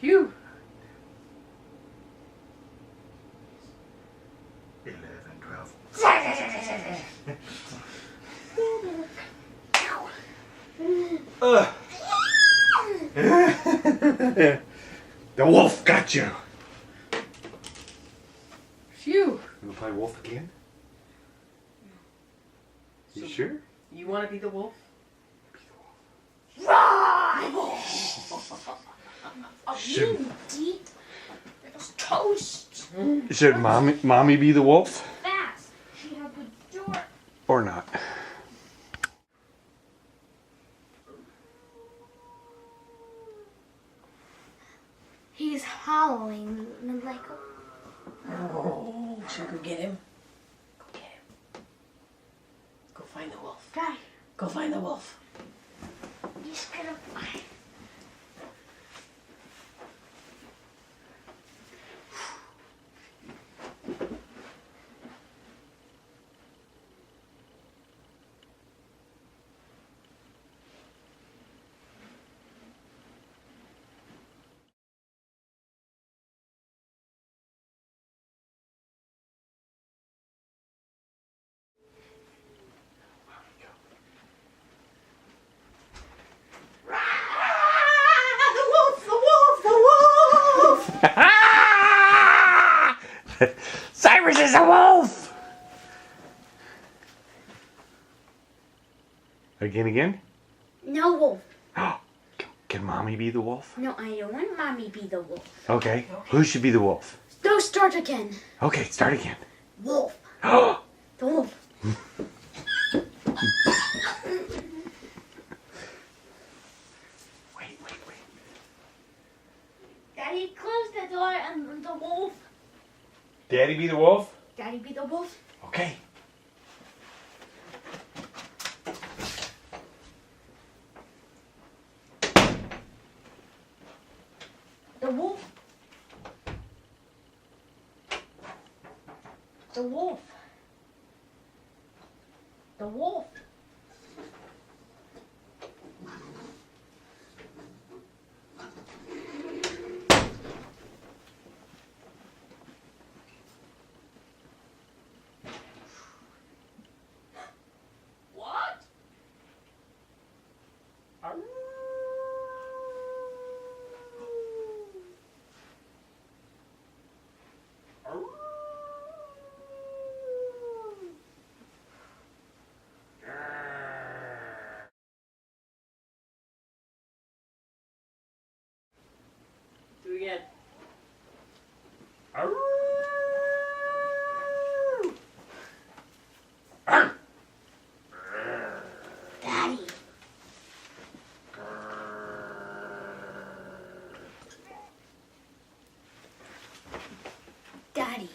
Phew. 11, 12. The wolf got you. Phew. You wanna play wolf again? You sure? You want to be the wolf? Should, Deep. There's toast. should mommy be the wolf? Fast. She has the door. Or not? He's howling. And I'm like, Oh, should we go get him? Go get him. Go find the wolf. guy, Go find the wolf. he's gonna find. Cyrus is a wolf! Again? No wolf. Can mommy be the wolf? No, I don't want mommy be the wolf. Okay. Who should be the wolf? Go start again. Okay, start again. Wolf. Oh! The wolf. Wait. Daddy, close the door and the wolf. Daddy be the wolf? Daddy be the wolf. Okay. The wolf. The wolf. The wolf. What? Do it again. Daddy. Daddy.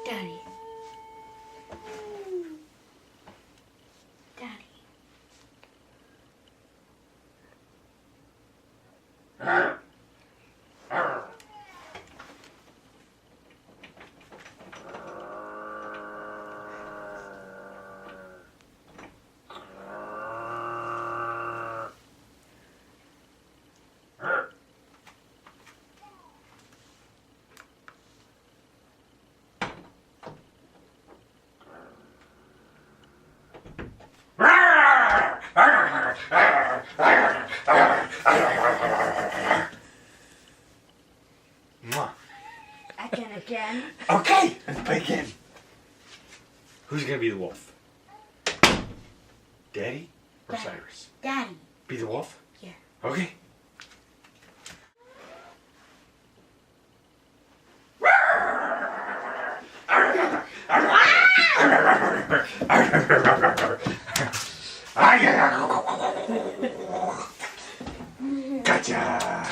Daddy. Daddy. Mwah. Again. Okay, let's begin. Who's gonna be the wolf? Daddy or Daddy. Cyrus? Daddy. Be the wolf? Yeah. Okay. Gotcha.